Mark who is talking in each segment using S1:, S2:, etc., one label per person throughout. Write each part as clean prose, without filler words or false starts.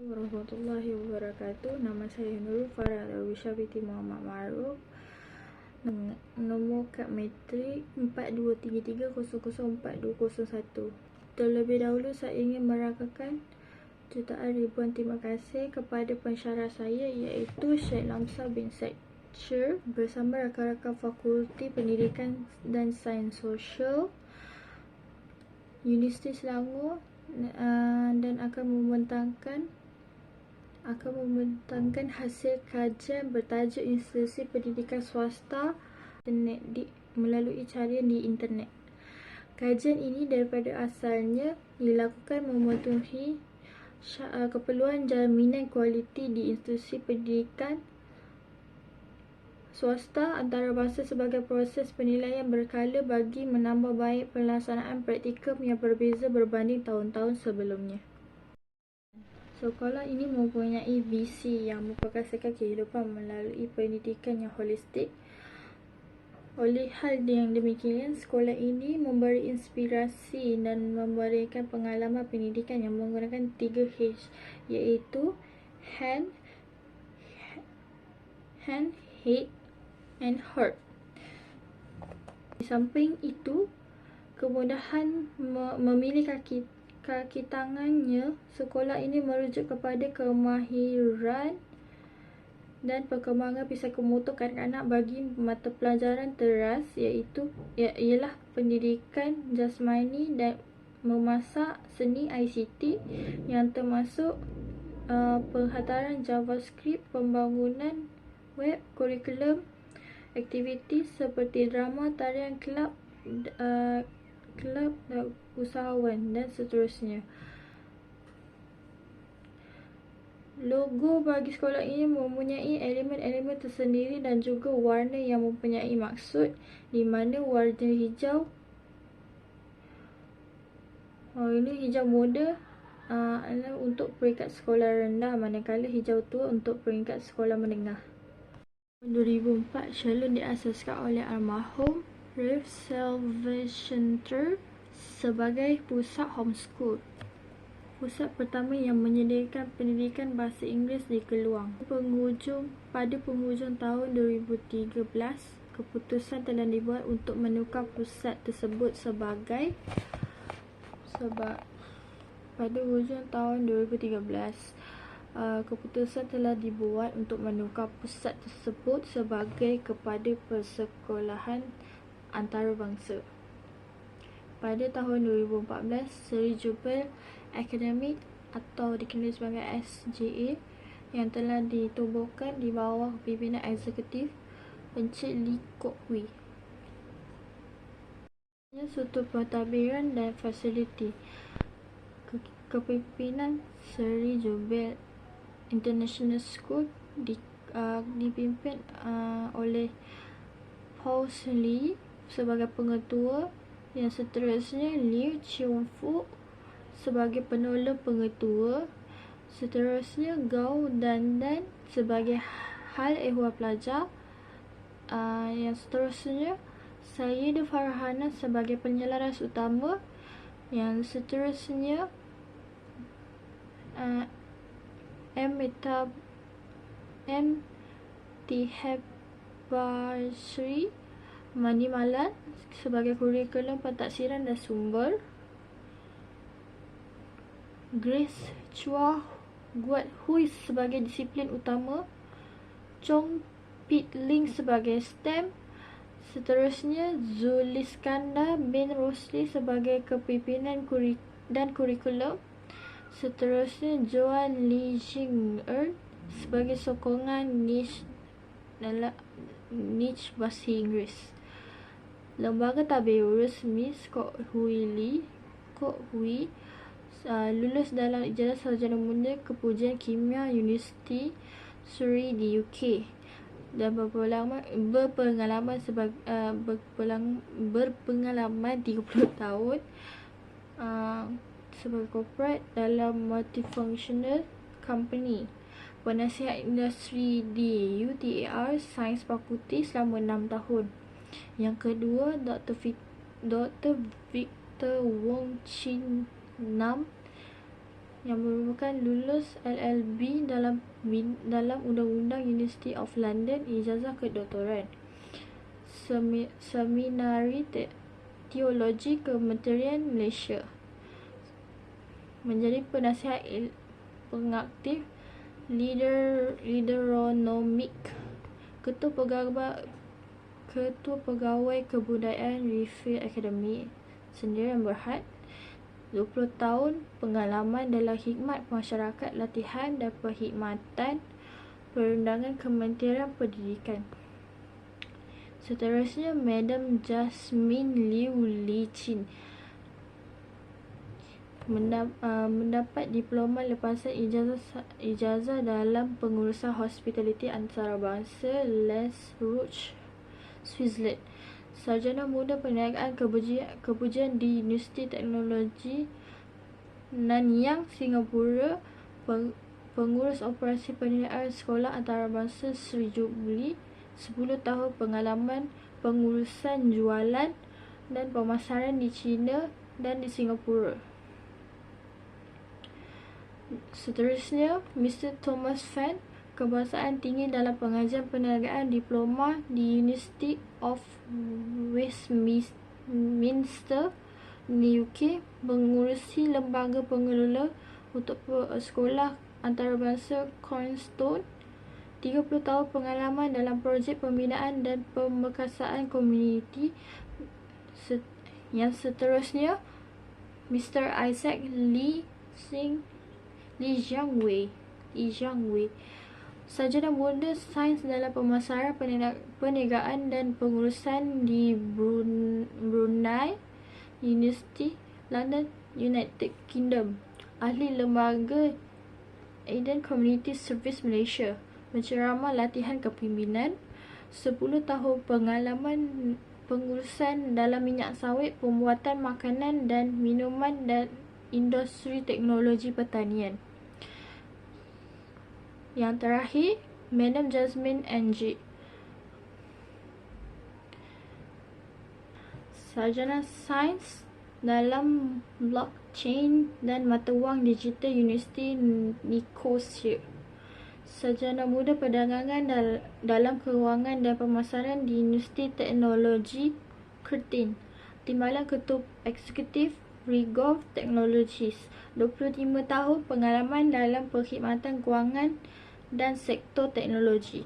S1: Warahmatullahi wabarakatuh. Nama saya Nurul Farah Darwisha binti Muhammad Ma'ruf. Nombor kad matrik 4233004201. Terlebih dahulu saya ingin merakakan jutaan ribuan terima kasih kepada pensyarah saya iaitu Syed Lamsa bin Said Cher bersama rakan-rakan Fakulti Pendidikan dan Sains Sosial Universiti Selangor dan akan membentangkan hasil kajian bertajuk Institusi Pendidikan Swasta melalui carian di internet. Kajian ini daripada asalnya dilakukan memenuhi keperluan jaminan kualiti di institusi pendidikan swasta antarabangsa sebagai proses penilaian berkala bagi menambah baik pelaksanaan praktikum yang berbeza berbanding tahun-tahun sebelumnya. Sekolah ini mempunyai visi yang memperkasakan kehidupan melalui pendidikan yang holistik. Oleh hal yang demikian, sekolah ini memberi inspirasi dan memberikan pengalaman pendidikan yang menggunakan 3H, iaitu hand, head, and heart. Di samping itu, kemudahan memilih kaki tangannya, sekolah ini merujuk kepada kemahiran dan perkembangan psikomotor kanak-kanak bagi mata pelajaran teras ialah pendidikan jasmani dan memasak, seni ICT yang termasuk penghantaran JavaScript, pembangunan web, kurikulum, aktiviti seperti drama, tarian, kelab usahawan dan seterusnya. Logo bagi sekolah ini mempunyai elemen-elemen tersendiri dan juga warna yang mempunyai maksud, di mana warna hijau ini hijau muda adalah untuk peringkat sekolah rendah, manakala hijau tua untuk peringkat sekolah menengah. 2004, Shalom diasaskan oleh almarhum Rev. Salvation sebagai pusat homeschool. Pusat pertama yang menyediakan pendidikan bahasa Inggeris di Keluang. Pada penghujung tahun 2013, keputusan telah dibuat untuk menukar pusat tersebut pada hujung tahun 2013, keputusan telah dibuat untuk menukar pusat tersebut sebagai kepada persekolahan antarabangsa. Pada tahun 2014, Seri Jubel Akademik atau dikenali sebagai SJA yang telah ditubuhkan di bawah pimpinan eksekutif Encik Lee Kok Hui. Struktur pentadbiran dan fasiliti. Kepimpinan Seri Jubel International School dipimpin oleh Paul Lee sebagai pengetua, yang seterusnya Liu Chiong-fu sebagai penolong pengetua, seterusnya Gao Dandan sebagai hal ehwal pelajar, yang seterusnya Sayyidah Farhana sebagai penyelaras utama, yang seterusnya M. Tihebashri Manimalan sebagai kurikulum pentaksiran dan sumber, Grace Chua Guat Hui sebagai disiplin utama, Chong Pit Ling sebagai STEM, seterusnya Zuliskandar bin Rosli sebagai kepimpinan dan kurikulum, seterusnya Joan Lee Jing sebagai sokongan niche bahasa Inggeris. Lembaga Tabiur Resmi Kok Hui lulus dalam ijazah sarjana muda Kepujian Kimia Universiti Surrey di UK dan berpengalaman 30 tahun sebagai corporate dalam multifunctional company. Penasihat industri di UTAR Sains Fakulti selama 6 tahun. Yang kedua, Dr. Victor Wong Chin Nam yang merupakan lulus LLB dalam Undang-Undang University of London, ijazah kedoktoran. Seminari Teologi Kementerian Malaysia. Menjadi penasihat pengaktif Leaderonomik. Ketua Pegawai Kebudayaan Refill Academy Sdn Bhd. 20 tahun pengalaman dalam khidmat masyarakat, latihan dan perkhidmatan perundangan Kementerian Pendidikan. Seterusnya, Madam Jasmine Liu Li Chin mendapat diploma lepasan ijazah dalam pengurusan hospitality antarabangsa Les Rouges, Switzerland. Sarjana muda perniagaan kepujian di Universiti Teknologi Nanyang, Singapura. Pengurus operasi perniagaan sekolah antarabangsa Sri Jubilee. 10 tahun pengalaman pengurusan jualan dan pemasaran di China dan di Singapura. Seterusnya, Mr. Thomas Fan, kebangsaan tinggi dalam pengajian perniagaan, diploma di University of Westminster di UK, mengurusi lembaga pengelola untuk sekolah antarabangsa Cornerstone. 30 tahun pengalaman dalam projek pembinaan dan pembekasaan komuniti. Yang seterusnya, Mr. Isaac Lee Jiang Wei, sarjana muda sains dalam pemasaran, perniagaan dan pengurusan di Brunei University, London, United Kingdom. Ahli lembaga Eden Community Service Malaysia, penceramah latihan kepimpinan. 10 tahun pengalaman pengurusan dalam minyak sawit, pembuatan makanan dan minuman dan industri teknologi pertanian. Yang terakhir, Madam Jasmine NG, sarjana sains dalam blockchain dan mata wang digital, Universiti Nicosia. Sarjana muda perdagangan dalam kewangan dan pemasaran di Universiti Teknologi Curtin. Timbalan Ketua Eksekutif Rigov Technologies. 25 tahun pengalaman dalam perkhidmatan kewangan dan sektor teknologi.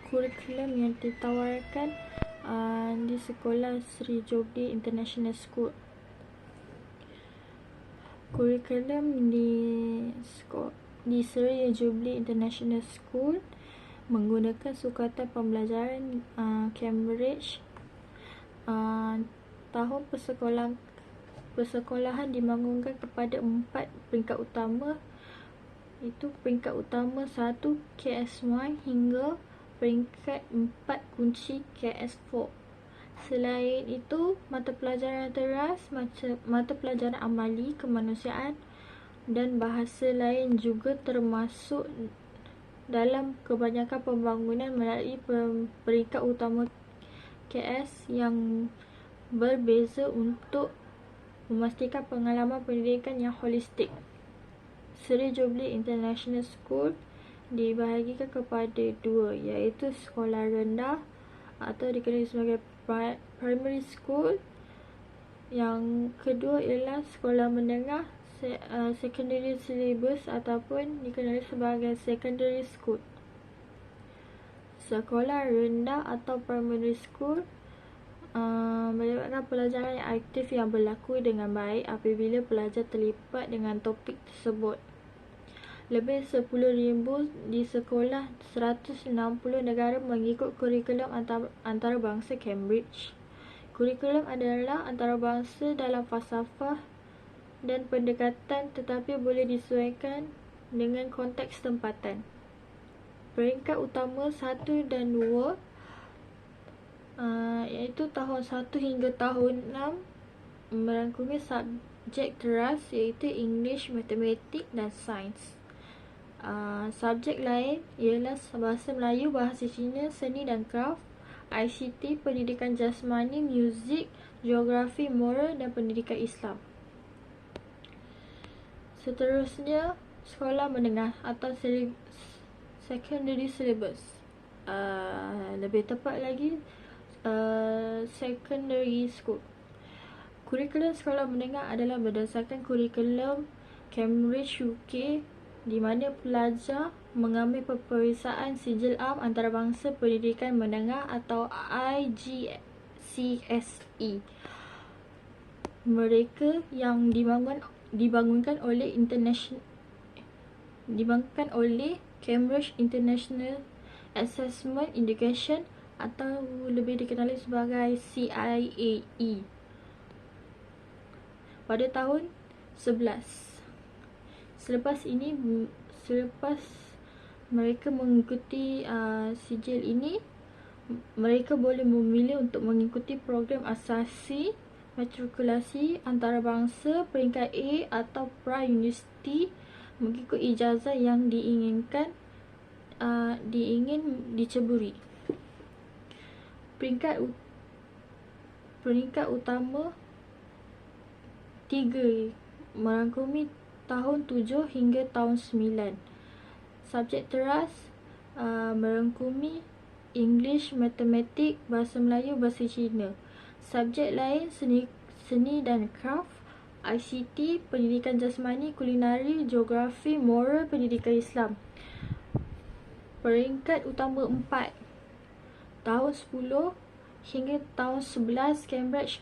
S1: Kurikulum yang ditawarkan di sekolah Sri Jubilee International School. Kurikulum di Sri Jubilee International School menggunakan sukatan pembelajaran Cambridge. Tahun persekolahan dibangunkan kepada 4 peringkat utama, itu peringkat utama 1 KS1 hingga peringkat 4 kunci KS4. Selain itu, mata pelajaran teras, mata pelajaran amali, kemanusiaan dan bahasa lain juga termasuk dalam kebanyakan pembangunan melalui peringkat utama KS yang berbeza untuk memastikan pengalaman pendidikan yang holistik. Sri Jubilee International School dibahagikan kepada 2, iaitu sekolah rendah atau dikenali sebagai primary school. Yang kedua ialah sekolah menengah, secondary syllabus ataupun dikenali sebagai secondary school. Sekolah rendah atau primary school melibatkan pelajaran yang aktif yang berlaku dengan baik apabila pelajar terlibat dengan topik tersebut. Lebih 10,000 di sekolah 160 negara mengikut kurikulum antarabangsa Cambridge. Kurikulum adalah antarabangsa dalam falsafah dan pendekatan, tetapi boleh disesuaikan dengan konteks tempatan. Peringkat utama 1 dan 2 iaitu tahun 1 hingga tahun 6 merangkumi subjek teras iaitu English, Matematik dan Sains. Subjek lain ialah bahasa Melayu, bahasa Cina, seni dan kraft, ICT, pendidikan jasmani, muzik, geografi, moral dan pendidikan Islam. Seterusnya, sekolah menengah atau secondary syllabus. Lebih tepat lagi, secondary school. Kurikulum sekolah menengah adalah berdasarkan kurikulum Cambridge UK, di mana pelajar mengambil peperiksaan sijil am antarabangsa pendidikan menengah atau IGCSE. Mereka yang dibangunkan oleh Cambridge International Assessment Education atau lebih dikenali sebagai CIAE pada tahun 11. Selepas mereka mengikuti sijil ini, mereka boleh memilih untuk mengikuti program asasi matrikulasi antarabangsa peringkat A atau pra-universiti mengikut ijazah yang diingin diceburi. Peringkat utama 3 merangkumi tahun 7 hingga tahun 9. Subjek teras merangkumi English, Matematik, Bahasa Melayu, Bahasa Cina. Subjek lain seni dan kraft, ICT, Pendidikan Jasmani, Kulinari, Geografi, Moral, Pendidikan Islam. Peringkat utama 4 tahun 10 hingga tahun 11 Cambridge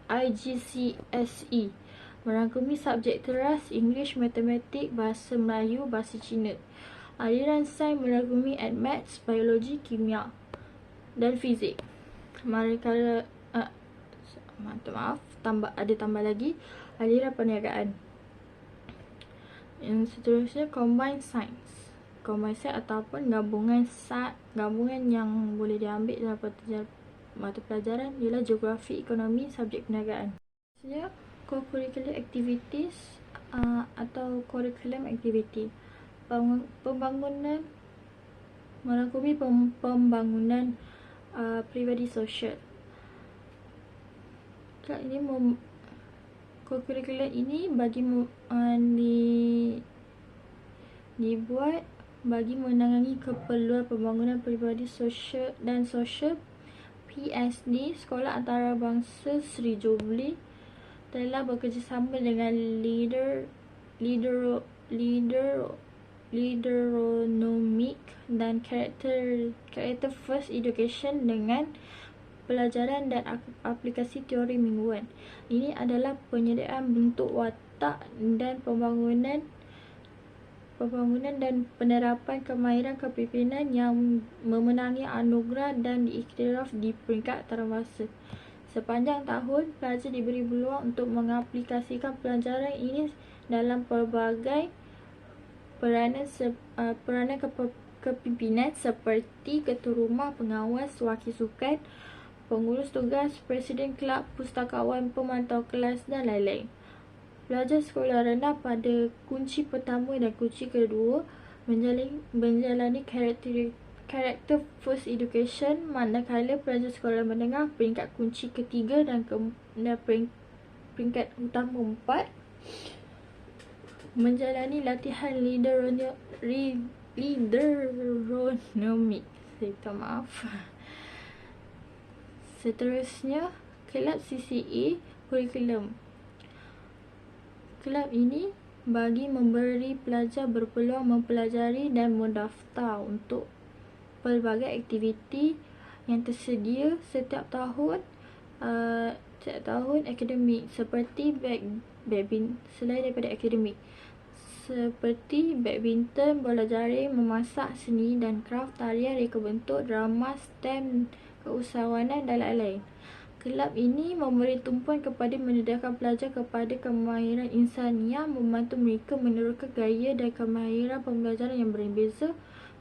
S1: IGCSE merangkumi subjek teras English, Matematik, Bahasa Melayu, Bahasa Cina. Aliran sains merangkumi Maths, Biologi, Kimia dan Fizik. Manakala tambah lagi aliran perniagaan. Yang seterusnya Combined Science. Combined Science ataupun gabungan yang boleh diambil dalam mata pelajaran ialah Geografi, Ekonomi, subjek perniagaan. Seterusnya Co-curricular activities atau curriculum activity. Pembangunan merangkumi pembangunan pribadi sosial. Ini co-curricular ini dibuat bagi menangani keperluan pembangunan pribadi sosial dan sosial. PSD Sekolah Antarabangsa Sri Jubilee telah bekerjasama dengan Leaderonomic dan Character First Education dengan pelajaran dan aplikasi teori mingguan. Ini adalah penyediaan bentuk watak dan pembangunan dan penerapan kemahiran kepimpinan yang memenangi anugerah dan diiktiraf di peringkat antarabangsa. Sepanjang tahun, pelajar diberi peluang untuk mengaplikasikan pelajaran ini dalam pelbagai peranan kepimpinan seperti ketua rumah, pengawas, wakil sukan, pengurus tugas, presiden kelab, pustakawan, pemantau kelas dan lain-lain. Pelajar sekolah rendah pada kunci pertama dan kunci kedua menjalani Character First Education, manakala pelajar sekolah menengah peringkat kunci ketiga dan peringkat utama 4 menjalani latihan Leaderonomic. Seterusnya, kelab CCA Kurikulum. Kelab ini bagi memberi pelajar berpeluang mempelajari dan mendaftar untuk pelbagai aktiviti yang tersedia setiap tahun akademik seperti selain daripada akademik seperti badminton, bola jaring, memasak, seni dan kraft, tarian, reka bentuk, drama, STEM, keusahawanan dan lain-lain. Kelab ini memberi tumpuan kepada menyediakan pelajar kepada kemahiran insaniah, membantu mereka meneroka gaya dan kemahiran pembelajaran yang berbeza,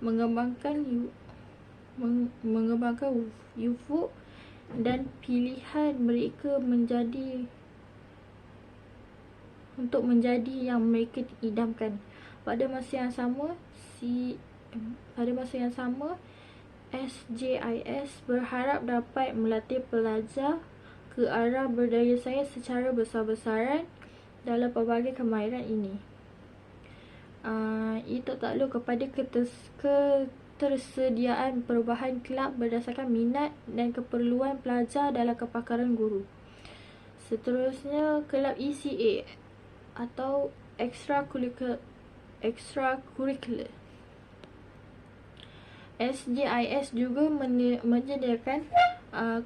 S1: mengembangkan ufuk dan pilihan mereka untuk menjadi yang mereka idamkan. Pada masa yang sama, SJIS berharap dapat melatih pelajar ke arah berdaya sains secara besar-besaran dalam pelbagai kemahiran ini. Itu takluk kepada ketersediaan perubahan kelab berdasarkan minat dan keperluan pelajar dalam kepakaran guru. Seterusnya, kelab ECA atau extracurricular. SJIS juga menyediakan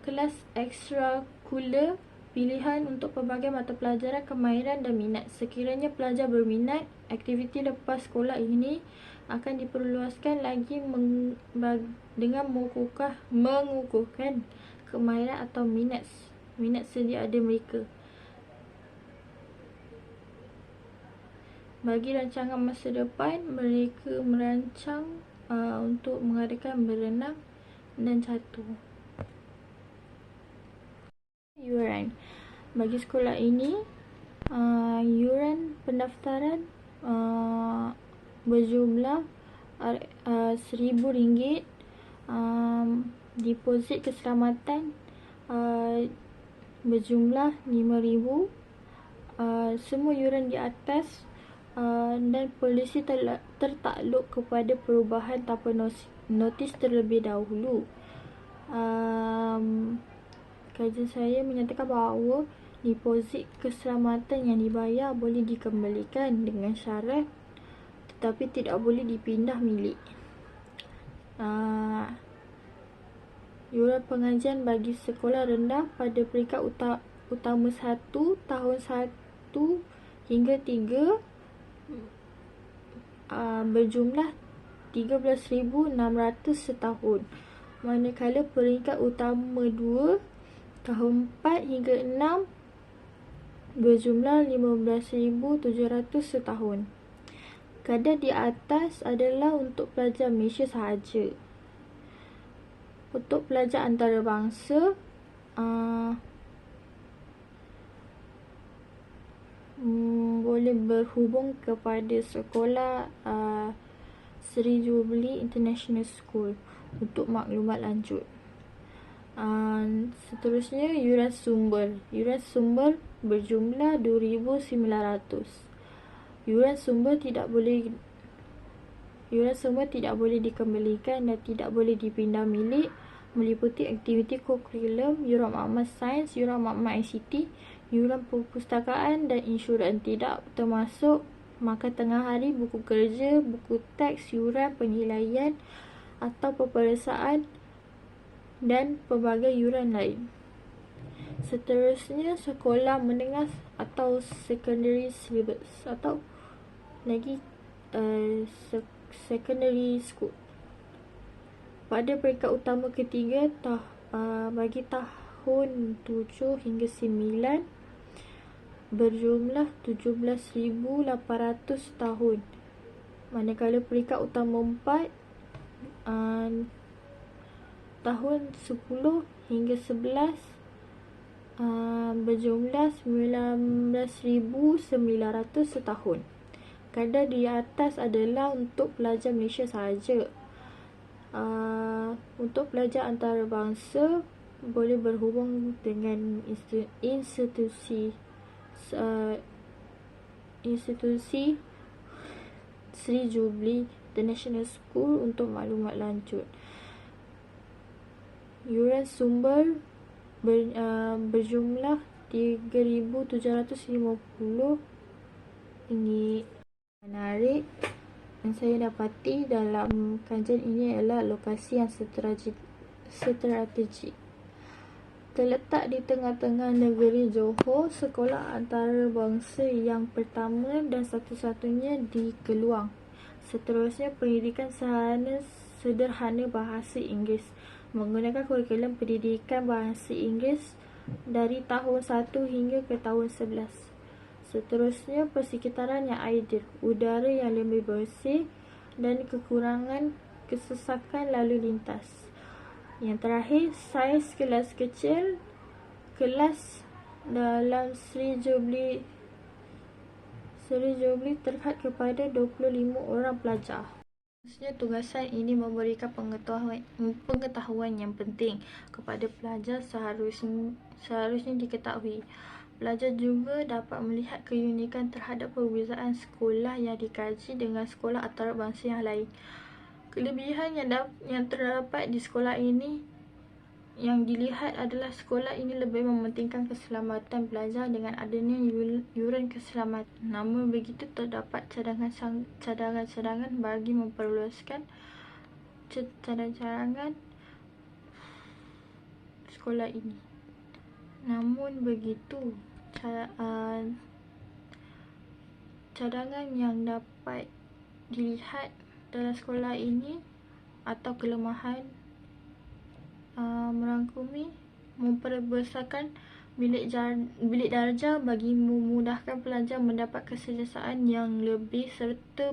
S1: kelas ekstrakurikuler pilihan untuk pelbagai mata pelajaran, kemahiran dan minat. Sekiranya pelajar berminat, aktiviti lepas sekolah ini akan diperluaskan lagi dengan mengukuhkan kemahiran atau minat sedia ada mereka. Bagi rancangan masa depan, mereka merancang untuk mengadakan berenang dan catur. Yuran bagi sekolah ini, yuran pendaftaran berjumlah RM1,000. Deposit keselamatan berjumlah RM5,000. Semua yuran di atas dan polisi tertakluk kepada perubahan tanpa notis terlebih dahulu. Kajian saya menyatakan bahawa deposit keselamatan yang dibayar boleh dikembalikan dengan syarat, tetapi tidak boleh dipindah milik. Yuran pengajian bagi sekolah rendah pada peringkat utama 1 tahun 1 hingga 3 berjumlah RM13,600 setahun, manakala peringkat utama 2 tahun 4 hingga 6 berjumlah RM15,700 setahun. Kadar di atas adalah untuk pelajar Malaysia sahaja. Untuk pelajar antarabangsa, boleh berhubung kepada sekolah Sri Jubilee International School untuk maklumat lanjut. Seterusnya, yuran sumber. Yuran sumber berjumlah RM2,900. Yuran sumber tidak boleh dikembalikan dan tidak boleh dipindah milik, meliputi aktiviti kurikulum, yuran maklumat sains, yuran maklumat ICT, yuran perpustakaan dan insurans, tidak termasuk makan tengah hari, buku kerja, buku teks, yuran penilaian atau peperiksaan dan pelbagai yuran lain. Seterusnya, sekolah menengah atau secondary syllabus atau lagi secondary school. Pada peringkat utama ketiga bagi tahun 7 hingga 9 berjumlah RM17,800 tahun, manakala peringkat utama 4 tahun 10 hingga 11 berjumlah RM19,900 setahun. Kadar di atas adalah untuk pelajar Malaysia sahaja. Untuk pelajar antarabangsa boleh berhubung dengan institusi Sri Jubilee International School untuk maklumat lanjut. Yuran sumber berjumlah RM3,750. Menarik yang saya dapati dalam kajian ini adalah lokasi yang strategik. Terletak di tengah-tengah negeri Johor, sekolah antarabangsa yang pertama dan satu-satunya di Keluang. Seterusnya, pendidikan sederhana bahasa Inggeris menggunakan kurikulum pendidikan bahasa Inggeris dari tahun 1 hingga ke tahun 11. Seterusnya, persekitaran yang ideal, udara yang lebih bersih dan kekurangan kesesakan lalu lintas. Yang terakhir, saiz kelas kecil. Kelas dalam Sri Jubilee terhad kepada 25 orang pelajar. Seterusnya, tugasan ini memberikan pengetahuan yang penting kepada pelajar. Seharusnya diketahui Pelajar juga dapat melihat keunikan terhadap perbezaan sekolah yang dikaji dengan sekolah antarabangsa yang lain. Kelebihan yang terdapat di sekolah ini yang dilihat adalah sekolah ini lebih mementingkan keselamatan pelajar dengan adanya yuran keselamatan. Namun begitu, terdapat cadangan-cadangan bagi memperluaskan cadangan sekolah ini. Namun begitu, cadangan yang dapat dilihat dalam sekolah ini atau kelemahan merangkumi memperbesarkan bilik darjah bagi memudahkan pelajar mendapat kesejahteraan yang lebih serta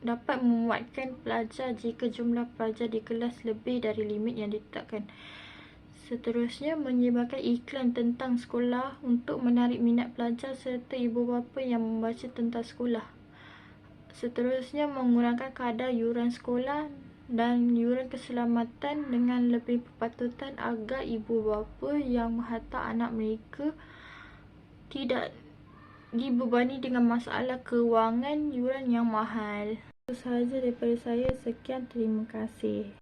S1: dapat memuatkan pelajar jika jumlah pelajar di kelas lebih dari limit yang ditetapkan. Seterusnya, menyebarkan iklan tentang sekolah untuk menarik minat pelajar serta ibu bapa yang membaca tentang sekolah. Seterusnya, mengurangkan kadar yuran sekolah dan yuran keselamatan dengan lebih berpatutan agar ibu bapa yang menghantar anak mereka tidak dibebani dengan masalah kewangan yuran yang mahal. Itu sahaja daripada saya. Sekian, terima kasih.